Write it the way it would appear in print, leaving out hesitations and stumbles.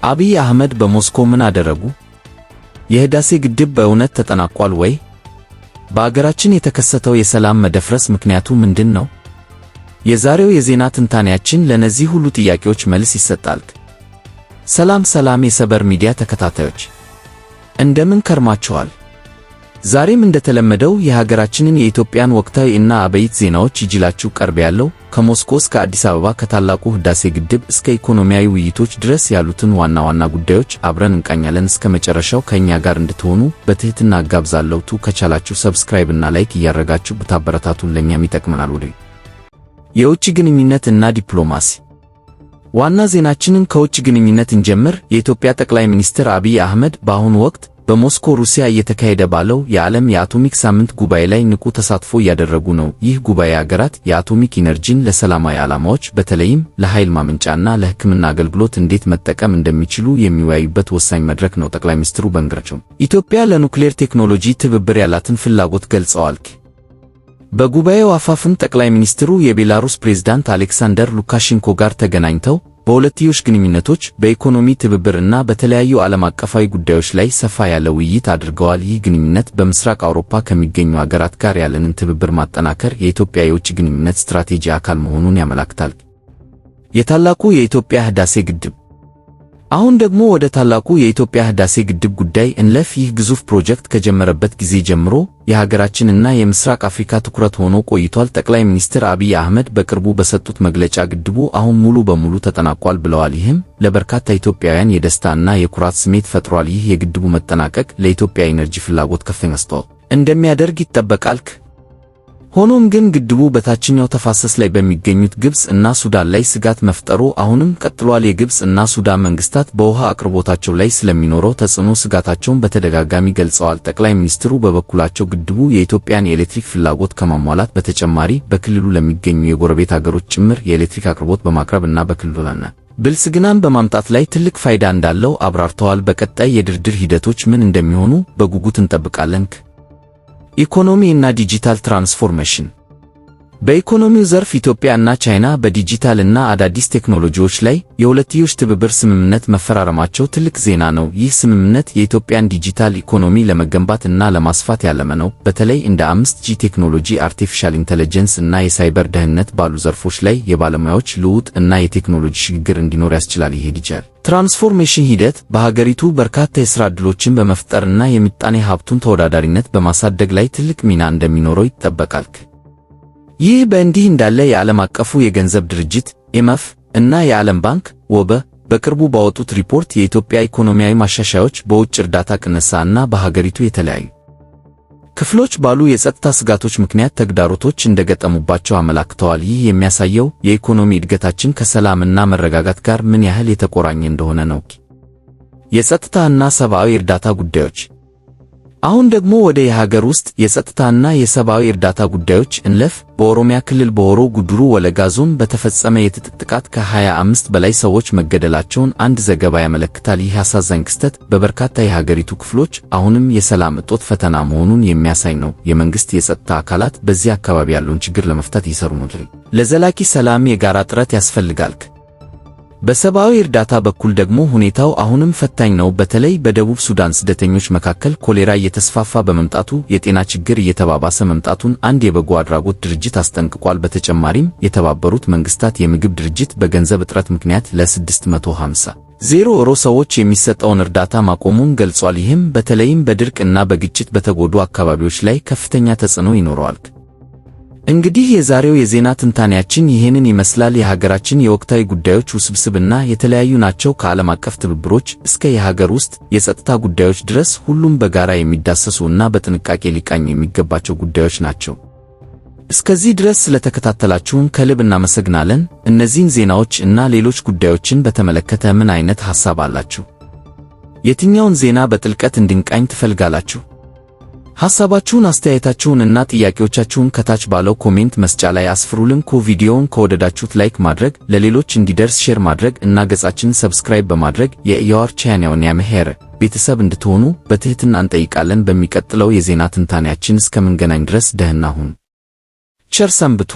አብይ አህመድ በሞስኮ ምን አደረጉ? የህዳሴ ግድብ በእውነት ተጠናቋል ወይ? በአገራችን የተከሰተው የሰላም መደፍረስ ምክንያቱ ምንድን ነው? የዛሬው የዜና ትንታኔያችን ለነዚህ ሁሉ ጥያቄዎች መልስ ይሰጣል። ሰላም የሰበር ሚዲያ ተከታታዮች እንደምን ከርማችኋል? ዛሬም እንደተለመደው የሀገራችንን የኢትዮጵያን ወቅታዊ እና አበይት ዜናዎች ይዤላችሁ ቀርቤያለሁ። ከሞስኮ እስከ አዲስ አበባ፣ ከታላቁ ህዳሴ ግድብ እስከ ኢኮኖሚያዊ ውይይቶች ድረስ ያሉትን ዋና ዋና ጉዳዮች አብረን እንቃኛለን። እስከ መጨረሻው ከኛ ጋር እንድትሆኑ በትህትና አጋብዛለሁ። ከቻላችሁ ሰብስክራይብ እና ላይክ እያደረጋችሁ ብታበረታቱን ለኛም ይጠቅመናል። ወደ የውጭ ግንኙነት እና ዲፕሎማሲ ዋና ዜናችንን ከውጭ ግንኙነት እንጀምር። የኢትዮጵያ ጠቅላይ ሚኒስትር አብይ አህመድ በአሁኑ ወቅት በሞስኮ ሩሲያ እየተካሄደ ባለው የዓለም የአቶሚክ ሳምንት ጉባኤ ላይ ንቁ ተሳትፎ እያደረጉ ነው። ይህ ጉባኤ አገራት የአቶሚክ ኢነርጂን ለሰላማዊ ዓላማዎች በተለይም ለኃይል ማመንጫና ለሕክምና አገልግሎት እንዴት መጠቀም እንደሚችሉ የሚወያዩበት ወሳኝ መድረክ ነው። ጠቅላይ ሚኒስትሩ በንግግራቸው ኢትዮጵያ ለኑክሌር ቴክኖሎጂ ትብብር ያላትን ፍላጎት ገልጸዋል። በጉባኤው አፋፍም ጠቅላይ ሚኒስትሩ የቤላሩስ ፕሬዝዳንት አሌክሳንደር ሉካሼንኮ ጋር ተገናኝተው በሁለትዮሽ ግንኙነቶች፣ በኢኮኖሚ ትብብርና በተለያዩ ዓለም አቀፋዊ ጉዳዮች ላይ ሰፋ ያለ ውይይት አድርገዋል። ይህ ግንኙነት በምስራቅ አውሮፓ ከሚገኙ አገራት ጋር ያለንን ትብብር ማጠናከር የኢትዮጵያ የውጭ ግንኙነት ስትራቴጂ አካል መሆኑን ያመለክታል። የታላቁ የኢትዮጵያ ህዳሴ ግድብ አሁን ደግሞ ወደ ታላቁ የኢትዮጵያ ህዳሴ ግድብ ጉዳይ እንለፍ። ይህ ግዙፍ ፕሮጀክት ከጀመረበት ጊዜ ጀምሮ የሀገራችንና የምስራቅ አፍሪካ ትኩረት ሆኖ ቆይቷል። ጠቅላይ ሚኒስትር አብይ አህመድ በቅርቡ በሰጡት መግለጫ ግድቡ አሁን ሙሉ በሙሉ ተጠናቋል ብለዋል። ይህም ለበርካታ ኢትዮጵያውያን የደስታና የኩራት ስሜት ፈጥሯል። ይህ የግድቡ መጠናቀቅ ለኢትዮጵያ ኢነርጂ ፍላጎት ከፍተኛ አስተዋጽኦ እንደሚያደርግ ይጠበቃል። ሆኖም ግን ግድቡ በታችኛው ተፋሰስ ላይ በሚገኙት ግብጽ እና ሱዳን ላይ ስጋት መፍጠሩ አሁንም ቀጥሏል። የግብጽ እና ሱዳን መንግስታት በውሃ አቅርቦታቸው ላይ ስለሚኖረው ተጽዕኖ ስጋታቸውን በተደጋጋሚ ገልጸዋል። ጠቅላይ ሚኒስትሩ በበኩላቸው ግድቡ የኢትዮጵያን የኤሌክትሪክ ፍላጎት ከማሟላት በተጨማሪ በክልሉ ለሚገኙ የጎረቤት አገሮች ጭምር የኤሌክትሪክ አቅርቦት በማቅረብ እና በክልሉ ብልጽግናን በማምጣት ላይ ትልቅ ፋይዳ እንዳለው አብራርተዋል። በቀጣይ የድርድር ሂደቶች ምን እንደሚሆኑ በጉጉት እንጠብቃለን። ኢኮኖሚ እና ዲጂታል ትራንስፎርሜሽን በኢኮኖሚው ዘርፍ ኢትዮጵያ እና ቻይና በዲጂታል እና አዳዲስ ቴክኖሎጂዎች ላይ የሁለትዮሽ ትብብር ስምምነት መፈራረማቸው ትልቅ ዜና ነው። ይህ ስምምነት የኢትዮጵያን ዲጂታል ኢኮኖሚ ለመገንባት እና ለማስፋት ያለመ ነው። በተለይ እንደ 5G ቴክኖሎጂ፣ አርቲፊሻል ኢንተለጀንስ እና የሳይበር ደህንነት ባሉ ዘርፎች ላይ የባለሙያዎች ልውውጥ እና የቴክኖሎጂ ሽግግር እንዲኖር ያስችላል። ይህ ዲጂታል ትራንስፎርሜሽን ሂደት በሀገሪቱ በርካታ የሥራ ዕድሎችን በመፍጠርና የምጣኔ ሀብቱን ተወዳዳሪነት በማሳደግ ላይ ትልቅ ሚና እንደሚኖረው ይጠበቃል። ይህ በእንዲህ እንዳለ የዓለም አቀፉ የገንዘብ ድርጅት IMF እና የዓለም ባንክ በቅርቡ ባወጡት ሪፖርት የኢትዮጵያ ኢኮኖሚያዊ ማሻሻያዎች በውጭ እርዳታ ቅነሳ እና በሀገሪቱ የተለያዩ ክፍሎች ባሉ የጸጥታ ስጋቶች ምክንያት ተግዳሮቶች እንደገጠሙባቸው አመላክተዋል። ይህ የሚያሳየው የኢኮኖሚ እድገታችን ከሰላም እና መረጋጋት ጋር ምን ያህል የተቆራኘ እንደሆነ ነው። የጸጥታ እና ሰብአዊ እርዳታ ጉዳዮች አሁን ደግሞ ወደ የሀገር ውስጥ የጸጥታና የሰብአዊ እርዳታ ጉዳዮች እንለፍ። በኦሮሚያ ክልል በሆሮ ጉዱሩ ወለጋ ዞን በተፈጸመ የትጥቅ ጥቃት ከ25 በላይ ሰዎች መገደላቸውን አንድ ዘገባ ያመለክታል። ይህ አሳዛኝ ክስተት በበርካታ የሀገሪቱ ክፍሎች አሁንም የሰላም እጦት ፈተና መሆኑን የሚያሳይ ነው። የመንግስት የጸጥታ አካላት በዚህ አካባቢ ያለውን ችግር ለመፍታት እየሰሩ ነው። ለዘላቂ ሰላም የጋራ ጥረት ያስፈልጋል። በሰብአዊ እርዳታ በኩል ደግሞ ሁኔታው አሁንም ፈታኝ ነው። በተለይ በደቡብ ሱዳን ስደተኞች መካከል ኮሌራ እየተስፋፋ በመምጣቱ የጤና ችግር እየተባባሰ መምጣቱን አንድ የበጎ አድራጎት ድርጅት አስጠንቅቋል። በተጨማሪም የተባበሩት መንግስታት የምግብ ድርጅት በገንዘብ እጥረት ምክንያት ለ650,000 ሰዎች የሚሰጠውን እርዳታ ማቆሙን ገልጿል። ይህም በተለይም በድርቅ እና በግጭት በተጎዱ አካባቢዎች ላይ ከፍተኛ ተጽዕኖ ይኖረዋል። እንግዲህ የዛሬው የዜና ትንታኔያችን ይህንን ይመስላል። የሀገራችን የወቅታዊ ጉዳዮች ውስብስብና የተለያዩ ናቸው። ከዓለም አቀፍ ትብብሮች እስከ የሀገር ውስጥ የጸጥታ ጉዳዮች ድረስ ሁሉም በጋራ የሚዳሰሱ እና በጥንቃቄ ሊቃኙ የሚገባቸው ጉዳዮች ናቸው። እስከዚህ ድረስ ስለተከታተላችሁን ከልብ እናመሰግናለን። እነዚህን ዜናዎች እና ሌሎች ጉዳዮችን በተመለከተ ምን አይነት ሐሳብ አላችሁ? የትኛውን ዜና በጥልቀት እንድንቃኝ ትፈልጋላችሁ? ሐሳባችሁን፣ አስተያየታችሁን እና ጥያቄዎቻችሁን ከታች ባለው ኮሜንት መስጫ ላይ አስፍሩልን። ቪዲዮውን ከወደዳችሁት ላይክ ማድረግ፣ ለሌሎች እንዲደርስ ሼር ማድረግ እና ገጻችንን ሰብስክራይብ በማድረግ የኢዮአር ቻናልን ያመሄረ ቤተሰብ እንድትሆኑ በትህትና እንጠይቃለን። በሚቀጥለው የዜና ትንታኔያችን እስከምንገናኝ ድረስ ደህና ሁኑ። ቸር ሰንብቱ።